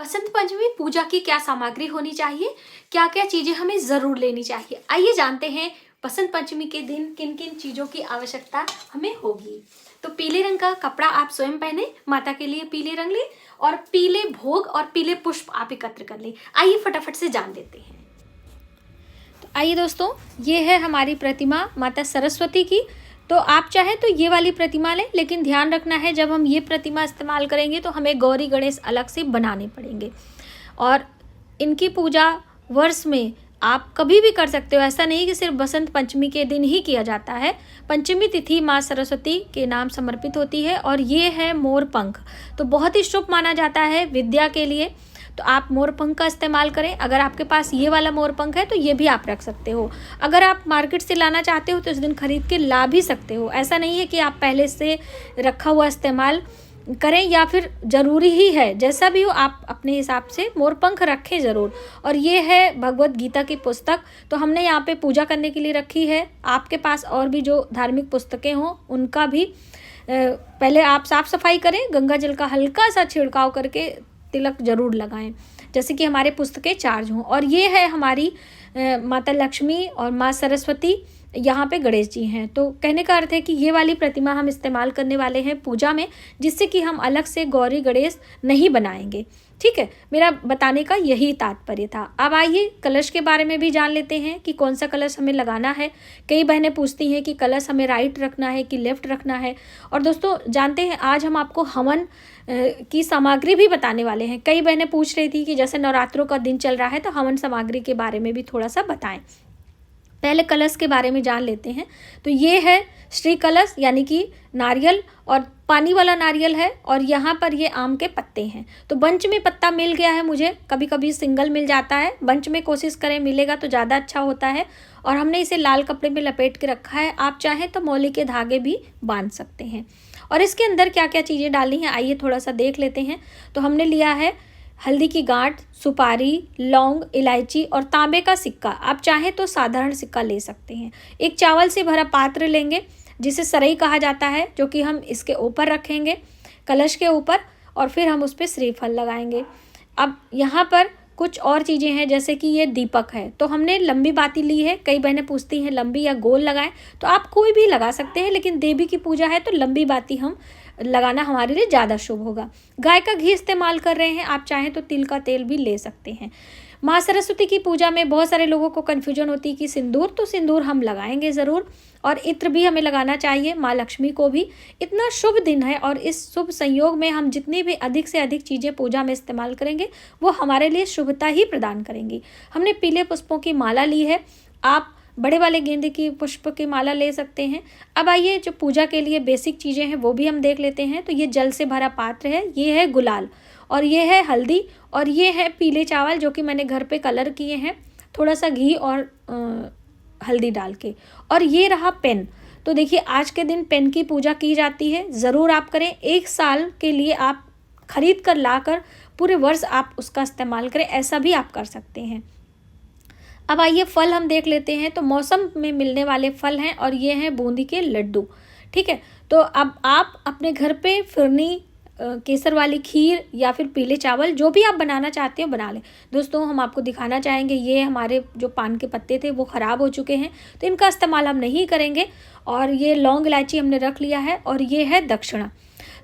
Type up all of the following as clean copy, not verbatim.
बसंत पंचमी पूजा की क्या सामग्री होनी चाहिए, क्या क्या चीजें हमें जरूर लेनी चाहिए, आइए जानते हैं बसंत पंचमी के दिन किन किन चीजों की आवश्यकता हमें होगी। तो पीले रंग का कपड़ा आप स्वयं पहने, माता के लिए पीले रंग ले और पीले भोग और पीले पुष्प आप एकत्र कर ले। आइए फटाफट से जान लेते हैं। तो आइए दोस्तों, ये है हमारी प्रतिमा माता सरस्वती की। तो आप चाहें तो ये वाली प्रतिमा लें, लेकिन ध्यान रखना है जब हम ये प्रतिमा इस्तेमाल करेंगे तो हमें गौरी गणेश अलग से बनाने पड़ेंगे। और इनकी पूजा वर्ष में आप कभी भी कर सकते हो, ऐसा नहीं कि सिर्फ बसंत पंचमी के दिन ही किया जाता है। पंचमी तिथि माँ सरस्वती के नाम समर्पित होती है। और ये है मोर पंख, तो बहुत ही शुभ माना जाता है विद्या के लिए। तो आप मोर पंख का इस्तेमाल करें। अगर आपके पास ये वाला मोर पंख है तो ये भी आप रख सकते हो। अगर आप मार्केट से लाना चाहते हो तो इस दिन खरीद के ला भी सकते हो। ऐसा नहीं है कि आप पहले से रखा हुआ इस्तेमाल करें या फिर ज़रूरी ही है, जैसा भी हो आप अपने हिसाब से मोर पंख रखें ज़रूर। और ये है भगवत गीता की पुस्तक, तो हमने यहाँ पे पूजा करने के लिए रखी है। आपके पास और भी जो धार्मिक पुस्तकें हों उनका भी पहले आप साफ़ सफाई करें, गंगा जल का हल्का सा छिड़काव करके तिलक जरूर लगाएं, जैसे कि हमारे पुस्तकें चार्ज हों। और ये है हमारी माता लक्ष्मी और माँ सरस्वती, यहाँ पे गणेश जी हैं। तो कहने का अर्थ है कि ये वाली प्रतिमा हम इस्तेमाल करने वाले हैं पूजा में, जिससे कि हम अलग से गौरी गणेश नहीं बनाएंगे। ठीक है, मेरा बताने का यही तात्पर्य था। अब आइए कलश के बारे में भी जान लेते हैं कि कौन सा कलश हमें लगाना है। कई बहनें पूछती हैं कि कलश हमें राइट रखना है कि लेफ्ट रखना है। और दोस्तों जानते हैं, आज हम आपको हवन की सामग्री भी बताने वाले हैं। कई बहनें पूछ रही थी कि जैसे नवरात्रों का दिन चल रहा है तो हवन सामग्री के बारे में भी थोड़ा सा बताएं। पहले कलश के बारे में जान लेते हैं। तो ये है श्री कलश, यानी कि नारियल और पानी वाला नारियल है। और यहाँ पर ये आम के पत्ते हैं। तो बंच में पत्ता मिल गया है मुझे, कभी कभी सिंगल मिल जाता है, बंच में कोशिश करें मिलेगा तो ज़्यादा अच्छा होता है। और हमने इसे लाल कपड़े में लपेट के रखा है। आप चाहें तो मौली के धागे भी बांध सकते हैं। और इसके अंदर क्या क्या चीज़ें डालनी है आइए थोड़ा सा देख लेते हैं। तो हमने लिया है हल्दी की गांठ, सुपारी, लौंग, इलायची और तांबे का सिक्का। आप चाहें तो साधारण सिक्का ले सकते हैं। एक चावल से भरा पात्र लेंगे जिसे सरई कहा जाता है, जो कि हम इसके ऊपर रखेंगे कलश के ऊपर, और फिर हम उस पर श्रीफल लगाएंगे। अब यहाँ पर कुछ और चीज़ें हैं, जैसे कि ये दीपक है, तो हमने लंबी बाती ली है। कई बहनें पूछती हैं लंबी या गोल लगाएं, तो आप कोई भी लगा सकते हैं, लेकिन देवी की पूजा है तो लंबी बाती हम लगाना हमारे लिए ज़्यादा शुभ होगा। गाय का घी इस्तेमाल कर रहे हैं, आप चाहें तो तिल का तेल भी ले सकते हैं। माँ सरस्वती की पूजा में बहुत सारे लोगों को कन्फ्यूजन होती है कि सिंदूर, तो सिंदूर हम लगाएंगे ज़रूर। और इत्र भी हमें लगाना चाहिए, माँ लक्ष्मी को भी। इतना शुभ दिन है और इस शुभ संयोग में हम जितनी भी अधिक से अधिक चीज़ें पूजा में इस्तेमाल करेंगे वो हमारे लिए शुभता ही प्रदान करेंगी। हमने पीले पुष्पों की माला ली है, आप बड़े वाले गेंदे की पुष्प की माला ले सकते हैं। अब आइए जो पूजा के लिए बेसिक चीज़ें हैं वो भी हम देख लेते हैं। तो ये जल से भरा पात्र है, ये है गुलाल, और ये है हल्दी, और ये है पीले चावल जो कि मैंने घर पे कलर किए हैं थोड़ा सा घी और हल्दी डाल के। और ये रहा पेन। तो देखिए आज के दिन पेन की पूजा की जाती है, ज़रूर आप करें। 1 साल के लिए आप खरीद कर ला कर पूरे वर्ष आप उसका इस्तेमाल करें, ऐसा भी आप कर सकते हैं। अब आइए फल हम देख लेते हैं। तो मौसम में मिलने वाले फल हैं और ये हैं बूंदी के लड्डू। ठीक है, तो अब आप अपने घर पे फिरनी, केसर वाली खीर या फिर पीले चावल जो भी आप बनाना चाहते हो बना लें। दोस्तों हम आपको दिखाना चाहेंगे, ये हमारे जो पान के पत्ते थे वो ख़राब हो चुके हैं तो इनका इस्तेमाल हम नहीं करेंगे। और ये लौंग इलायची हमने रख लिया है। और ये है दक्षिणा।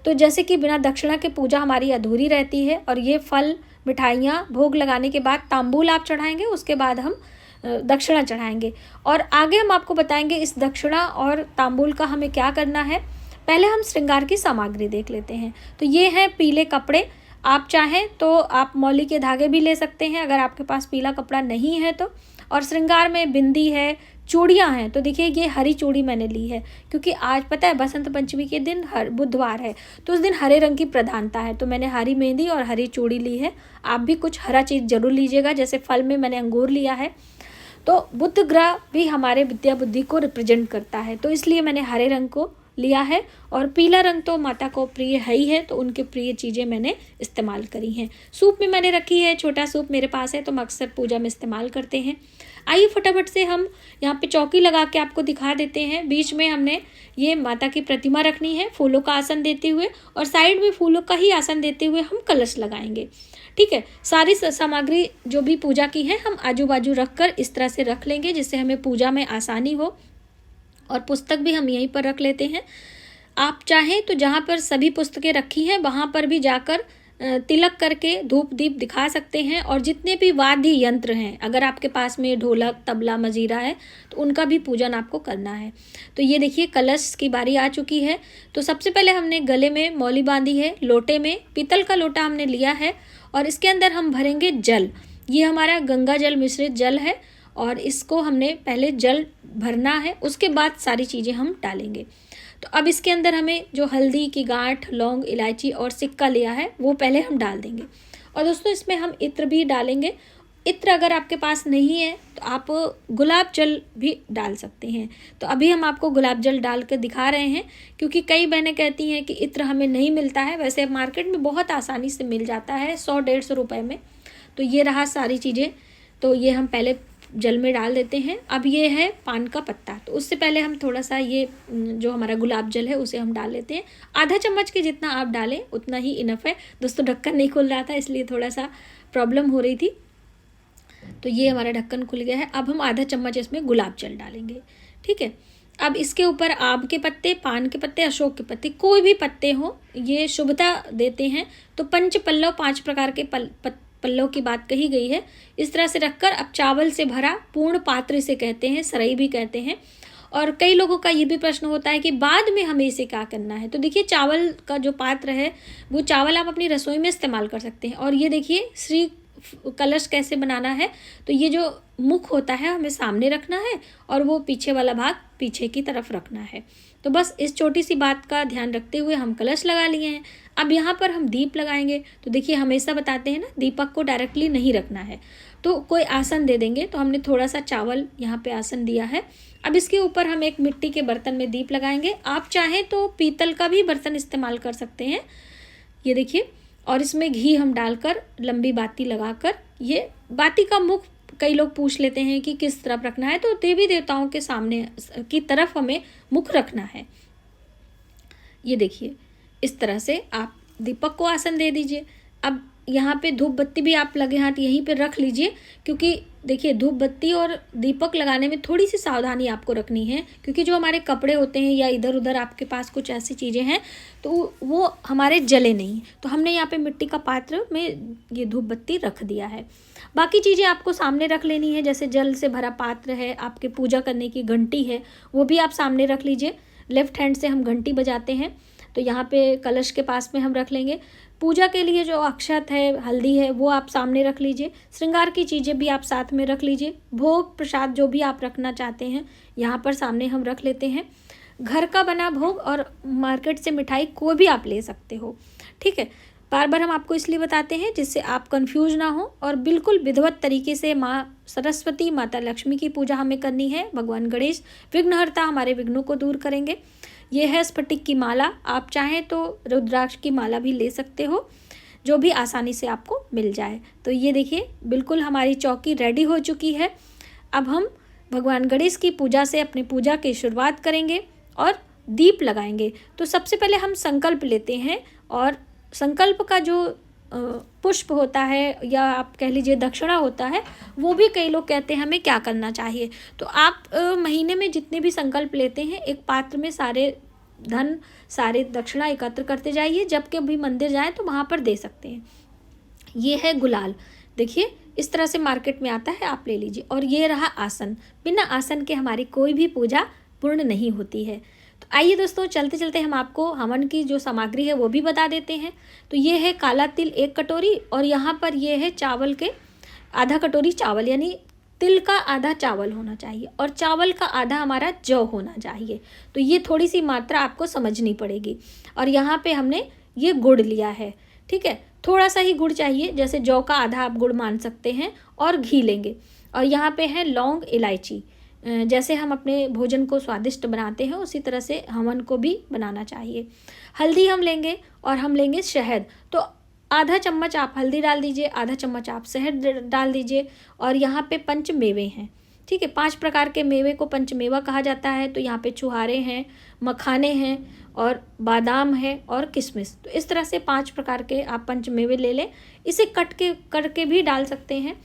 तो जैसे कि बिना दक्षिणा के पूजा हमारी अधूरी रहती है। और ये फल, मिठाइयाँ भोग लगाने के बाद तांबूल आप चढ़ाएंगे, उसके बाद हम दक्षिणा चढ़ाएंगे। और आगे हम आपको बताएंगे इस दक्षिणा और तांबूल का हमें क्या करना है। पहले हम श्रृंगार की सामग्री देख लेते हैं। तो ये हैं पीले कपड़े, आप चाहें तो आप मौली के धागे भी ले सकते हैं अगर आपके पास पीला कपड़ा नहीं है तो। और श्रृंगार में बिंदी है, चूड़ियाँ हैं। तो देखिए ये हरी चूड़ी मैंने ली है क्योंकि आज पता है बसंत पंचमी के दिन बुधवार है, तो उस दिन हरे रंग की प्रधानता है, तो मैंने हरी मेहंदी और हरी चूड़ी ली है। आप भी कुछ हरा चीज़ जरूर लीजिएगा, जैसे फल में मैंने अंगूर लिया है। तो बुध ग्रह भी हमारे विद्या बुद्धि को रिप्रेजेंट करता है, तो इसलिए मैंने हरे रंग को लिया है। और पीला रंग तो माता को प्रिय है ही है, तो उनके प्रिय चीज़ें मैंने इस्तेमाल करी हैं। सूप में मैंने रखी है, छोटा सूप मेरे पास है तो हम अक्सर पूजा में इस्तेमाल करते हैं। आइए फटाफट से हम यहाँ पे चौकी लगा के आपको दिखा देते हैं। बीच में हमने ये माता की प्रतिमा रखनी है फूलों का आसन देते हुए, और साइड में फूलों का ही आसन देते हुए हम कलश लगाएंगे। ठीक है, सारी सामग्री जो भी पूजा की है हम आजू बाजू रख कर इस तरह से रख लेंगे जिससे हमें पूजा में आसानी हो। और पुस्तक भी हम यहीं पर रख लेते हैं। आप चाहें तो जहाँ पर सभी पुस्तकें रखी हैं वहाँ पर भी जाकर तिलक करके धूप दीप दिखा सकते हैं। और जितने भी वाद्य यंत्र हैं, अगर आपके पास में ढोलक, तबला, मजीरा है तो उनका भी पूजन आपको करना है। तो ये देखिए कलश की बारी आ चुकी है। तो सबसे पहले हमने गले में मौली बांधी है, लोटे में पीतल का लोटा हमने लिया है और इसके अंदर हम भरेंगे जल। ये हमारा गंगा जल मिश्रित जल है और इसको हमने पहले जल भरना है, उसके बाद सारी चीज़ें हम डालेंगे। तो अब इसके अंदर हमें जो हल्दी की गांठ, लौंग, इलायची और सिक्का लिया है वो पहले हम डाल देंगे। और दोस्तों इसमें हम इत्र भी डालेंगे। इत्र अगर आपके पास नहीं है तो आप गुलाब जल भी डाल सकते हैं। तो अभी हम आपको गुलाब जल डाल के दिखा रहे हैं, क्योंकि कई बहनें कहती हैं कि इत्र हमें नहीं मिलता है। वैसे मार्केट में बहुत आसानी से मिल जाता है 100-150 रुपये में। तो ये रहा सारी चीज़ें, तो ये हम पहले जल में डाल देते हैं। अब ये है पान का पत्ता, तो उससे पहले हम थोड़ा सा ये जो हमारा गुलाब जल है उसे हम डाल लेते हैं। आधा चम्मच के जितना आप डालें उतना ही इनफ है। दोस्तों ढक्कन नहीं खुल रहा था इसलिए थोड़ा सा प्रॉब्लम हो रही थी। तो ये हमारा ढक्कन खुल गया है। अब हम आधा चम्मच इसमें गुलाब जल डालेंगे। ठीक है, अब इसके ऊपर आम के पत्ते, पान के पत्ते, अशोक के पत्ते, कोई भी पत्ते हो, ये शुभता देते हैं। तो पंच पल्लव, 5 प्रकार के पल्लव की बात कही गई है। इस तरह से रखकर अब चावल से भरा पूर्ण पात्र इसे कहते हैं, सरई भी कहते हैं। और कई लोगों का ये भी प्रश्न होता है कि बाद में हमें इसे क्या करना है। तो देखिए चावल का जो पात्र है वो चावल आप अपनी रसोई में इस्तेमाल कर सकते हैं। और ये देखिए श्री कलश कैसे बनाना है। तो ये जो मुख होता है हमें सामने रखना है और वो पीछे वाला भाग पीछे की तरफ रखना है। तो बस इस छोटी सी बात का ध्यान रखते हुए हम कलश लगा लिए हैं। अब यहाँ पर हम दीप लगाएंगे। तो देखिए हमेशा बताते हैं ना, दीपक को डायरेक्टली नहीं रखना है, तो कोई आसन दे देंगे। तो हमने थोड़ा सा चावल यहाँ पे आसन दिया है। अब इसके ऊपर हम एक मिट्टी के बर्तन में दीप लगाएंगे। आप चाहें तो पीतल का भी बर्तन इस्तेमाल कर सकते हैं। ये देखिए, और इसमें घी हम डालकर लंबी बाती लगाकर, ये बाती का मुख कई लोग पूछ लेते हैं कि किस तरफ रखना है। तो देवी देवताओं के सामने की तरफ हमें मुख रखना है। ये देखिए इस तरह से आप दीपक को आसन दे दीजिए। अब यहाँ पे धूप बत्ती भी आप लगे हाथ यहीं पे रख लीजिए, क्योंकि देखिए धूप बत्ती और दीपक लगाने में थोड़ी सी सावधानी आपको रखनी है, क्योंकि जो हमारे कपड़े होते हैं या इधर उधर आपके पास कुछ ऐसी चीज़ें हैं तो वो हमारे जले नहीं। तो हमने यहाँ पे मिट्टी का पात्र में ये धूप बत्ती रख दिया है। बाकी चीज़ें आपको सामने रख लेनी है, जैसे जल से भरा पात्र है, आपके पूजा करने की घंटी है वो भी आप सामने रख लीजिए। लेफ्ट हैंड से हम घंटी बजाते हैं, तो यहाँ पे कलश के पास में हम रख लेंगे। पूजा के लिए जो अक्षत है, हल्दी है, वो आप सामने रख लीजिए। श्रृंगार की चीज़ें भी आप साथ में रख लीजिए। भोग प्रसाद जो भी आप रखना चाहते हैं यहाँ पर सामने हम रख लेते हैं। घर का बना भोग और मार्केट से मिठाई कोई भी आप ले सकते हो। ठीक है, बार बार हम आपको इसलिए बताते हैं जिससे आप कंफ्यूज ना हो और बिल्कुल विधिवत तरीके से माँ सरस्वती, माता लक्ष्मी की पूजा हमें करनी है। भगवान गणेश विघ्नहर्ता हमारे विघ्नों को दूर करेंगे। ये है स्फटिक की माला, आप चाहें तो रुद्राक्ष की माला भी ले सकते हो, जो भी आसानी से आपको मिल जाए। तो ये देखिए बिल्कुल हमारी चौकी रेडी हो चुकी है। अब हम भगवान गणेश की पूजा से अपनी पूजा की शुरुआत करेंगे और दीप लगाएंगे। तो सबसे पहले हम संकल्प लेते हैं, और संकल्प का जो पुष्प होता है या आप कह लीजिए दक्षिणा होता है, वो भी कई लोग कहते हैं हमें क्या करना चाहिए। तो आप महीने में जितने भी संकल्प लेते हैं एक पात्र में सारे धन, सारे दक्षिणा एकत्र करते जाइए। जब कभी मंदिर जाएं तो वहाँ पर दे सकते हैं। ये है गुलाल, देखिए इस तरह से मार्केट में आता है, आप ले लीजिए। और ये रहा आसन, बिना आसन के हमारी कोई भी पूजा पूर्ण नहीं होती है। तो आइए दोस्तों चलते चलते हम आपको हवन की जो सामग्री है वो भी बता देते हैं। तो ये है काला तिल 1 कटोरी, और यहाँ पर ये है चावल के आधा कटोरी चावल, यानी तिल का आधा चावल होना चाहिए और चावल का आधा हमारा जौ होना चाहिए। तो ये थोड़ी सी मात्रा आपको समझनी पड़ेगी। और यहाँ पे हमने ये गुड़ लिया है। ठीक है, थोड़ा सा ही गुड़ चाहिए, जैसे जौ का आधा आप गुड़ मान सकते हैं। और घी लेंगे, और यहाँ पे है लौंग, इलायची, जैसे हम अपने भोजन को स्वादिष्ट बनाते हैं उसी तरह से हवन को भी बनाना चाहिए। हल्दी हम लेंगे और हम लेंगे शहद। तो आधा चम्मच आप हल्दी डाल दीजिए, आधा चम्मच आप शहद डाल दीजिए। और यहाँ पे पंच मेवे हैं, ठीक है, 5 प्रकार के मेवे को पंचमेवा कहा जाता है। तो यहाँ पे छुहारे हैं, मखाने हैं और बादाम है और किशमिश। तो इस तरह से 5 प्रकार के आप पंचमेवे ले लें। इसे करके भी डाल सकते हैं।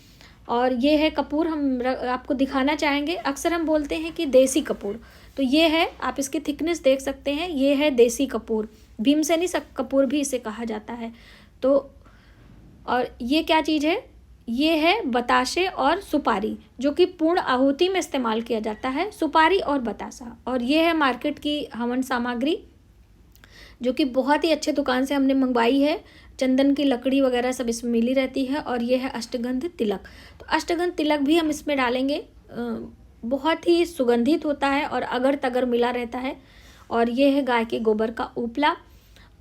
और ये है कपूर, हम आपको दिखाना चाहेंगे। अक्सर हम बोलते हैं कि देसी कपूर, तो ये है, आप इसकी थिकनेस देख सकते हैं, ये है देसी कपूर। भीमसेनी कपूर भी इसे कहा जाता है। तो और ये क्या चीज़ है, ये है बताशे और सुपारी, जो कि पूर्ण आहुति में इस्तेमाल किया जाता है, सुपारी और बतासा। और ये है मार्केट की हवन सामग्री, जो कि बहुत ही अच्छे दुकान से हमने मंगवाई है। चंदन की लकड़ी वगैरह सब इसमें मिली रहती है। और ये है अष्टगंध तिलक। तो अष्टगंध तिलक भी हम इसमें डालेंगे, बहुत ही सुगंधित होता है और अगर तगर मिला रहता है। और ये है गाय के गोबर का उपला।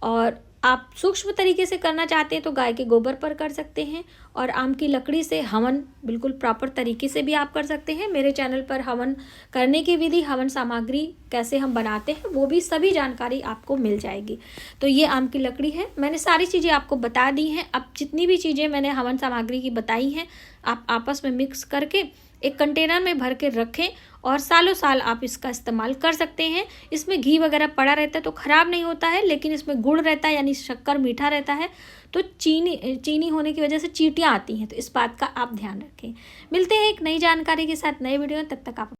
और आप सूक्ष्म तरीके से करना चाहते हैं तो गाय के गोबर पर कर सकते हैं। और आम की लकड़ी से हवन बिल्कुल प्रॉपर तरीके से भी आप कर सकते हैं। मेरे चैनल पर हवन करने की विधि, हवन सामग्री कैसे हम बनाते हैं, वो भी सभी जानकारी आपको मिल जाएगी। तो ये आम की लकड़ी है, मैंने सारी चीज़ें आपको बता दी हैं। अब जितनी भी चीज़ें मैंने हवन सामग्री की बताई हैं, आप आपस में मिक्स करके एक कंटेनर में भर के रखें और सालों साल आप इसका इस्तेमाल कर सकते हैं। इसमें घी वगैरह पड़ा रहता है तो ख़राब नहीं होता है, लेकिन इसमें गुड़ रहता है यानी शक्कर मीठा रहता है, तो चीनी होने की वजह से चींटियाँ आती हैं। तो इस बात का आप ध्यान रखें। मिलते हैं एक नई जानकारी के साथ नए वीडियो में, तब तक आप